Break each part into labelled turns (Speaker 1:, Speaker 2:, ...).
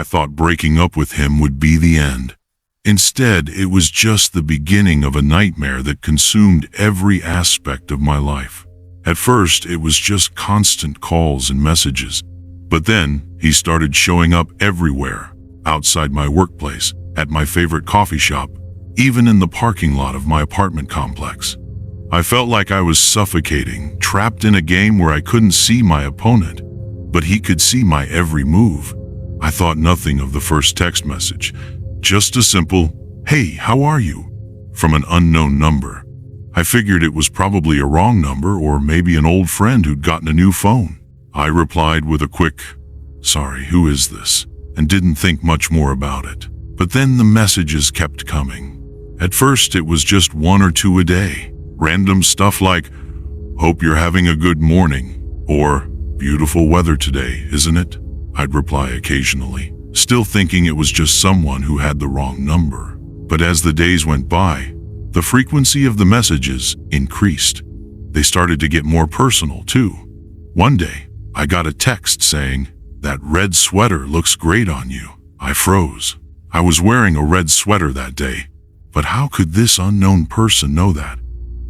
Speaker 1: thought breaking up with him would be the end. Instead, it was just the beginning of a nightmare that consumed every aspect of my life. At first, it was just constant calls and messages. But then, he started showing up everywhere, outside my workplace, at my favorite coffee shop, even in the parking lot of my apartment complex. I felt like I was suffocating, trapped in a game where I couldn't see my opponent, but he could see my every move. I thought nothing of the first text message, just a simple, "Hey, how are you?" from an unknown number. I figured it was probably a wrong number or maybe an old friend who'd gotten a new phone. I replied with a quick, "Sorry, who is this?" and didn't think much more about it. But then the messages kept coming. At first, it was just 1 or 2 a day. Random stuff like, "Hope you're having a good morning," or "Beautiful weather today, isn't it?" I'd reply occasionally, still thinking it was just someone who had the wrong number. But as the days went by, the frequency of the messages increased. They started to get more personal, too. One day, I got a text saying, "That red sweater looks great on you." I froze. I was wearing a red sweater that day, but how could this unknown person know that?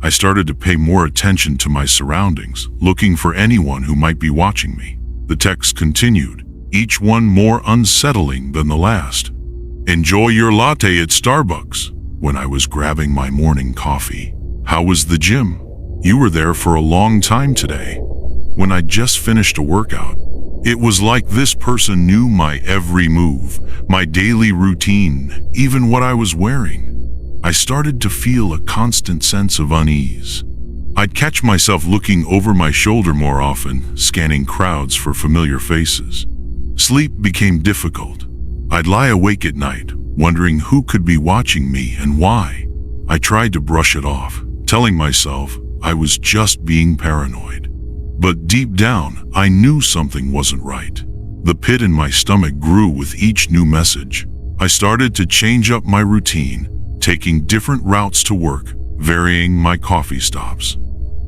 Speaker 1: I started to pay more attention to my surroundings, looking for anyone who might be watching me. The text continued, each one more unsettling than the last. "Enjoy your latte at Starbucks," when I was grabbing my morning coffee. "How was the gym? You were there for a long time today," when I just finished a workout. It was like this person knew my every move, my daily routine, even what I was wearing. I started to feel a constant sense of unease. I'd catch myself looking over my shoulder more often, scanning crowds for familiar faces. Sleep became difficult. I'd lie awake at night, wondering who could be watching me and why. I tried to brush it off, telling myself I was just being paranoid. But deep down, I knew something wasn't right. The pit in my stomach grew with each new message. I started to change up my routine, taking different routes to work, varying my coffee stops.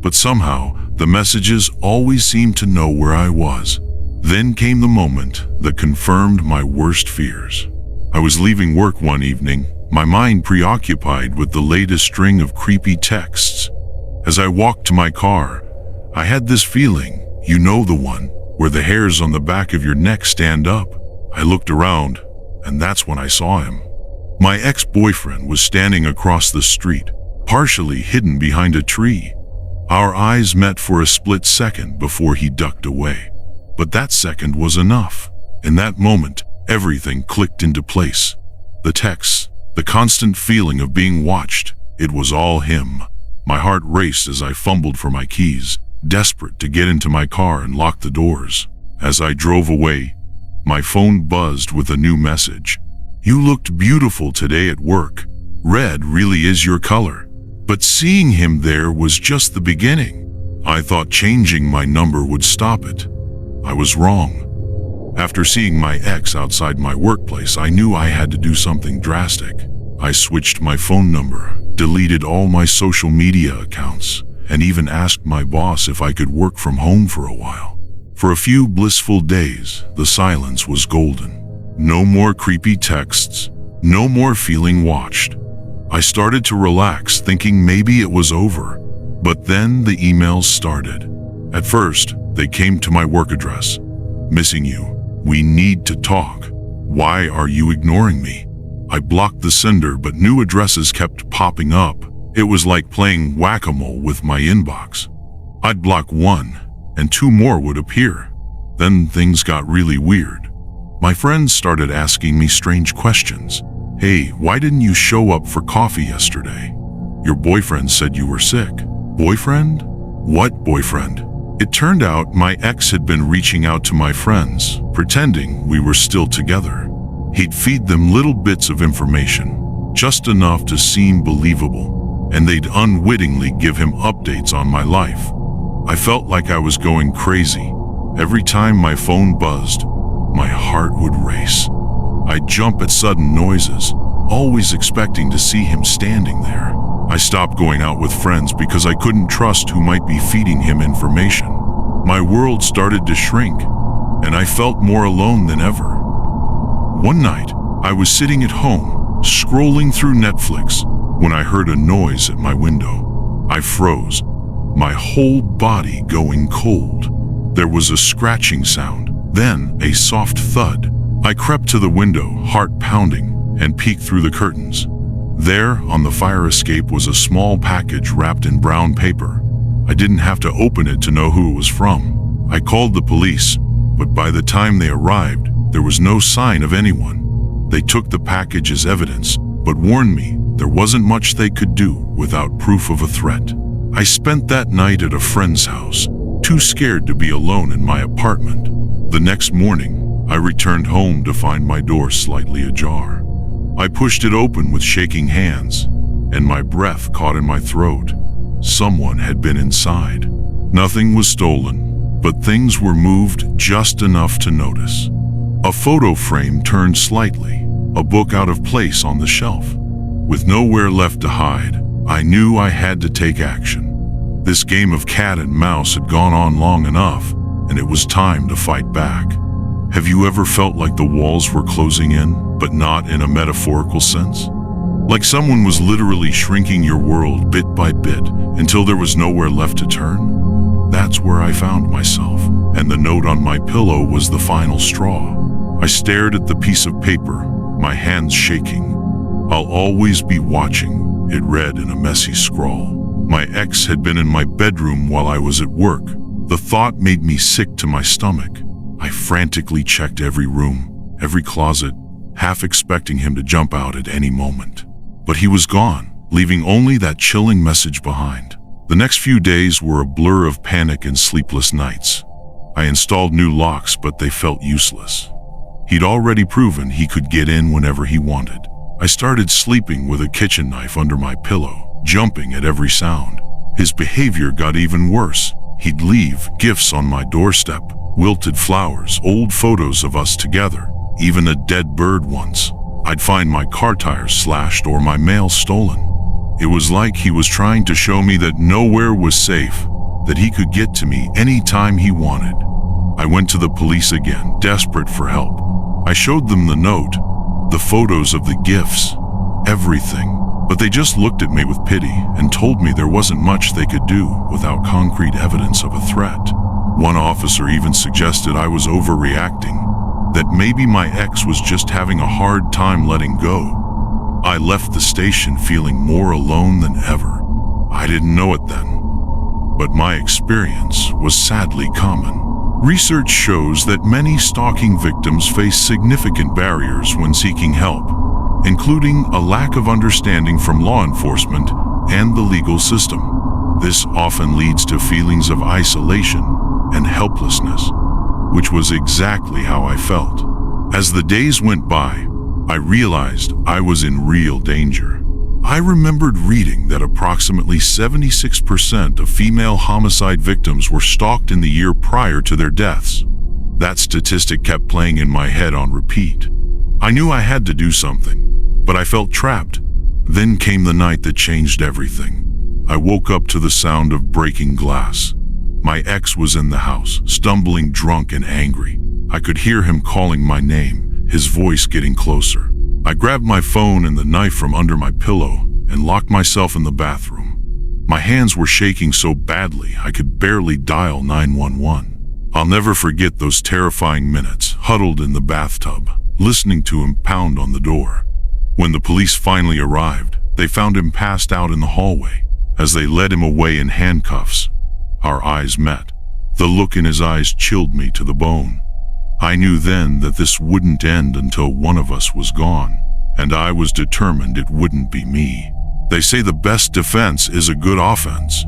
Speaker 1: But somehow, the messages always seemed to know where I was. Then came the moment that confirmed my worst fears. I was leaving work one evening, my mind preoccupied with the latest string of creepy texts. As I walked to my car, I had this feeling, you know the one, where the hairs on the back of your neck stand up. I looked around, and that's when I saw him. My ex-boyfriend was standing across the street, partially hidden behind a tree. Our eyes met for a split second before he ducked away. But that second was enough. In that moment, everything clicked into place. The texts, the constant feeling of being watched, it was all him. My heart raced as I fumbled for my keys, desperate to get into my car and lock the doors. As I drove away, my phone buzzed with a new message. "You looked beautiful today at work. Red really is your color." But seeing him there was just the beginning. I thought changing my number would stop it. I was wrong. After seeing my ex outside my workplace, I knew I had to do something drastic. I switched my phone number, deleted all my social media accounts, and even asked my boss if I could work from home for a while. For a few blissful days, the silence was golden. No more creepy texts, no more feeling watched. I started to relax, thinking maybe it was over. But then the emails started. At first, they came to my work address. "Missing you. We need to talk. Why are you ignoring me?" I blocked the sender, but new addresses kept popping up. It was like playing whack-a-mole with my inbox. I'd block one, and 2 more would appear. Then things got really weird. My friends started asking me strange questions. "Hey, why didn't you show up for coffee yesterday? Your boyfriend said you were sick." Boyfriend? What boyfriend? It turned out my ex had been reaching out to my friends, pretending we were still together. He'd feed them little bits of information, just enough to seem believable, and they'd unwittingly give him updates on my life. I felt like I was going crazy. Every time my phone buzzed, my heart would race. I'd jump at sudden noises, always expecting to see him standing there. I stopped going out with friends because I couldn't trust who might be feeding him information. My world started to shrink, and I felt more alone than ever. One night, I was sitting at home, scrolling through Netflix, when I heard a noise at my window. I froze, my whole body going cold. There was a scratching sound, then a soft thud. I crept to the window, heart pounding, and peeked through the curtains. There, on the fire escape, was a small package wrapped in brown paper. I didn't have to open it to know who it was from. I called the police, but by the time they arrived, there was no sign of anyone. They took the package as evidence, but warned me there wasn't much they could do without proof of a threat. I spent that night at a friend's house, too scared to be alone in my apartment. The next morning, I returned home to find my door slightly ajar. I pushed it open with shaking hands, and my breath caught in my throat. Someone had been inside. Nothing was stolen, but things were moved just enough to notice. A photo frame turned slightly, a book out of place on the shelf. With nowhere left to hide, I knew I had to take action. This game of cat and mouse had gone on long enough, and it was time to fight back. Have you ever felt like the walls were closing in, but not in a metaphorical sense? Like someone was literally shrinking your world bit by bit until there was nowhere left to turn? That's where I found myself, and the note on my pillow was the final straw. I stared at the piece of paper, my hands shaking. "I'll always be watching," it read in a messy scrawl. My ex had been in my bedroom while I was at work. The thought made me sick to my stomach. I frantically checked every room, every closet, half expecting him to jump out at any moment. But he was gone, leaving only that chilling message behind. The next few days were a blur of panic and sleepless nights. I installed new locks, but they felt useless. He'd already proven he could get in whenever he wanted. I started sleeping with a kitchen knife under my pillow, jumping at every sound. His behavior got even worse. He'd leave gifts on my doorstep, wilted flowers, old photos of us together, even a dead bird once. I'd find my car tires slashed or my mail stolen. It was like he was trying to show me that nowhere was safe, that he could get to me anytime he wanted. I went to the police again, desperate for help. I showed them the note, the photos of the gifts, everything, but they just looked at me with pity and told me there wasn't much they could do without concrete evidence of a threat. One officer even suggested I was overreacting, that maybe my ex was just having a hard time letting go. I left the station feeling more alone than ever. I didn't know it then, but my experience was sadly common. Research shows that many stalking victims face significant barriers when seeking help, including a lack of understanding from law enforcement and the legal system. This often leads to feelings of isolation and helplessness, which was exactly how I felt. As the days went by, I realized I was in real danger. I remembered reading that approximately 76% of female homicide victims were stalked in the year prior to their deaths. That statistic kept playing in my head on repeat. I knew I had to do something, but I felt trapped. Then came the night that changed everything. I woke up to the sound of breaking glass. My ex was in the house, stumbling, drunk and angry. I could hear him calling my name, his voice getting closer. I grabbed my phone and the knife from under my pillow and locked myself in the bathroom. My hands were shaking so badly I could barely dial 911. I'll never forget those terrifying minutes, huddled in the bathtub, listening to him pound on the door. When the police finally arrived, they found him passed out in the hallway. As they led him away in handcuffs, our eyes met. The look in his eyes chilled me to the bone. I knew then that this wouldn't end until one of us was gone, and I was determined it wouldn't be me. They say the best defense is a good offense,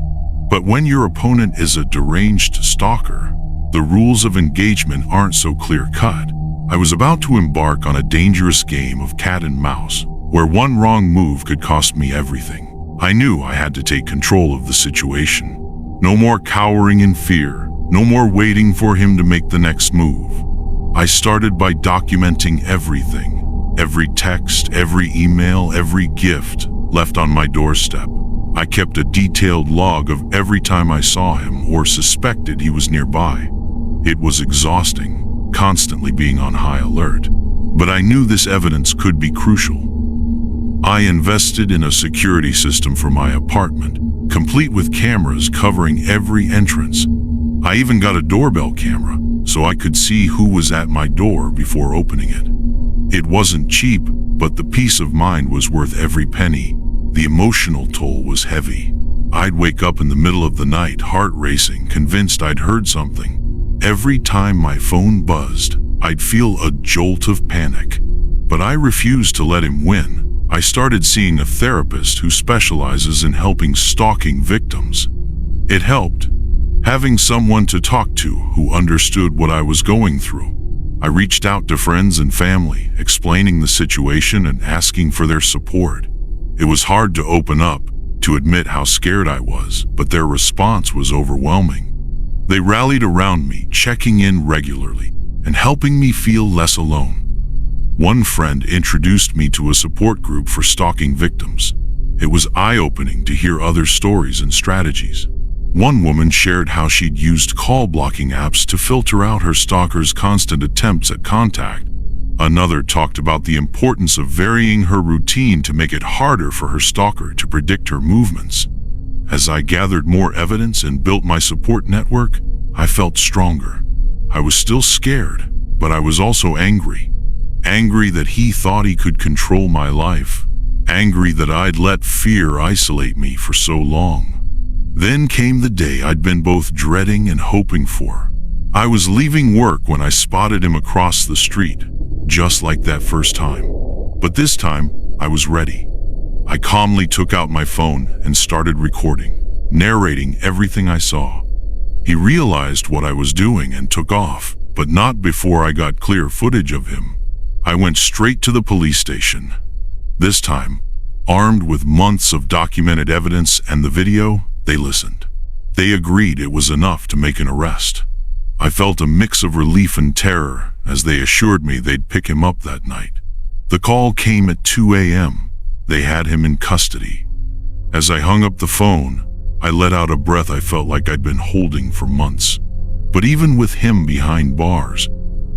Speaker 1: but when your opponent is a deranged stalker, the rules of engagement aren't so clear-cut. I was about to embark on a dangerous game of cat and mouse, where one wrong move could cost me everything. I knew I had to take control of the situation. No more cowering in fear, no more waiting for him to make the next move. I started by documenting everything, every text, every email, every gift left on my doorstep. I kept a detailed log of every time I saw him or suspected he was nearby. It was exhausting, constantly being on high alert. but I knew this evidence could be crucial. I invested in a security system for my apartment, complete with cameras covering every entrance. I even got a doorbell camera, so I could see who was at my door before opening it. It wasn't cheap, but the peace of mind was worth every penny. The emotional toll was heavy. I'd wake up in the middle of the night, heart racing, convinced I'd heard something. Every time my phone buzzed, I'd feel a jolt of panic. But I refused to let him win. I started seeing a therapist who specializes in helping stalking victims. It helped, having someone to talk to who understood what I was going through. I reached out to friends and family, explaining the situation and asking for their support. It was hard to open up, to admit how scared I was, but their response was overwhelming. They rallied around me, checking in regularly and helping me feel less alone. One friend introduced me to a support group for stalking victims. It was eye-opening to hear other stories and strategies. One woman shared how she'd used call-blocking apps to filter out her stalker's constant attempts at contact. Another talked about the importance of varying her routine to make it harder for her stalker to predict her movements. As I gathered more evidence and built my support network, I felt stronger. I was still scared, but I was also angry. Angry that he thought he could control my life. Angry that I'd let fear isolate me for so long. Then came the day I'd been both dreading and hoping for. I was leaving work when I spotted him across the street, just like that first time. But this time, I was ready. I calmly took out my phone and started recording, narrating everything I saw. He realized what I was doing and took off, but not before I got clear footage of him. I went straight to the police station. This time, armed with months of documented evidence and the video, they listened. They agreed it was enough to make an arrest. I felt a mix of relief and terror as they assured me they'd pick him up that night. The call came at 2 a.m. They had him in custody. As I hung up the phone, I let out a breath I felt like I'd been holding for months. But even with him behind bars,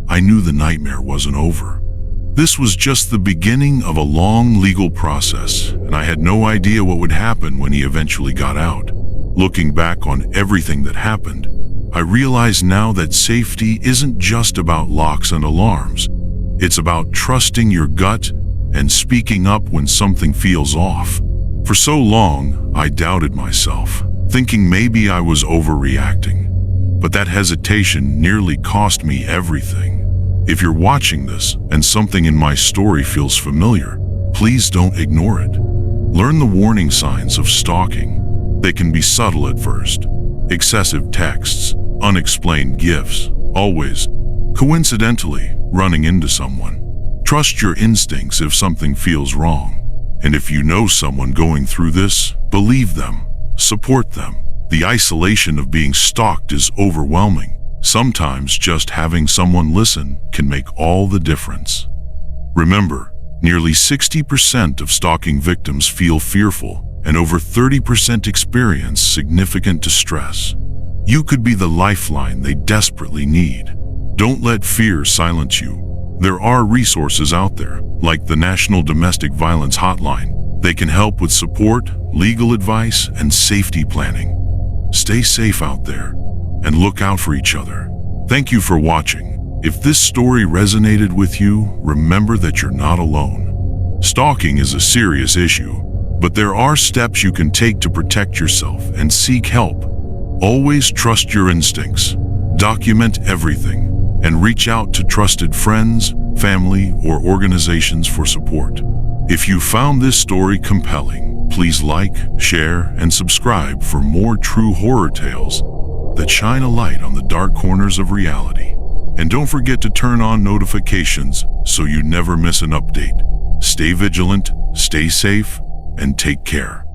Speaker 1: I knew the nightmare wasn't over. This was just the beginning of a long legal process, and I had no idea what would happen when he eventually got out. Looking back on everything that happened, I realize now that safety isn't just about locks and alarms. It's about trusting your gut and speaking up when something feels off. For so long, I doubted myself, thinking maybe I was overreacting. But that hesitation nearly cost me everything. If you're watching this and something in my story feels familiar, please don't ignore it. Learn the warning signs of stalking. They can be subtle at first. Excessive texts, unexplained gifts, always, coincidentally, running into someone. Trust your instincts if something feels wrong. And if you know someone going through this, believe them, support them. The isolation of being stalked is overwhelming. Sometimes just having someone listen can make all the difference. Remember, nearly 60% of stalking victims feel fearful, and over 30% experience significant distress. You could be the lifeline they desperately need. Don't let fear silence you. There are resources out there, like the National Domestic Violence Hotline. They can help with support, legal advice, and safety planning. Stay safe out there, and look out for each other. Thank you for watching. If this story resonated with you, remember that you're not alone. Stalking is a serious issue, but there are steps you can take to protect yourself and seek help. Always trust your instincts, document everything, and reach out to trusted friends, family, or organizations for support. If you found this story compelling, please like, share, and subscribe for more true horror tales that shine a light on the dark corners of reality. And don't forget to turn on notifications so you never miss an update. Stay vigilant, stay safe, and take care.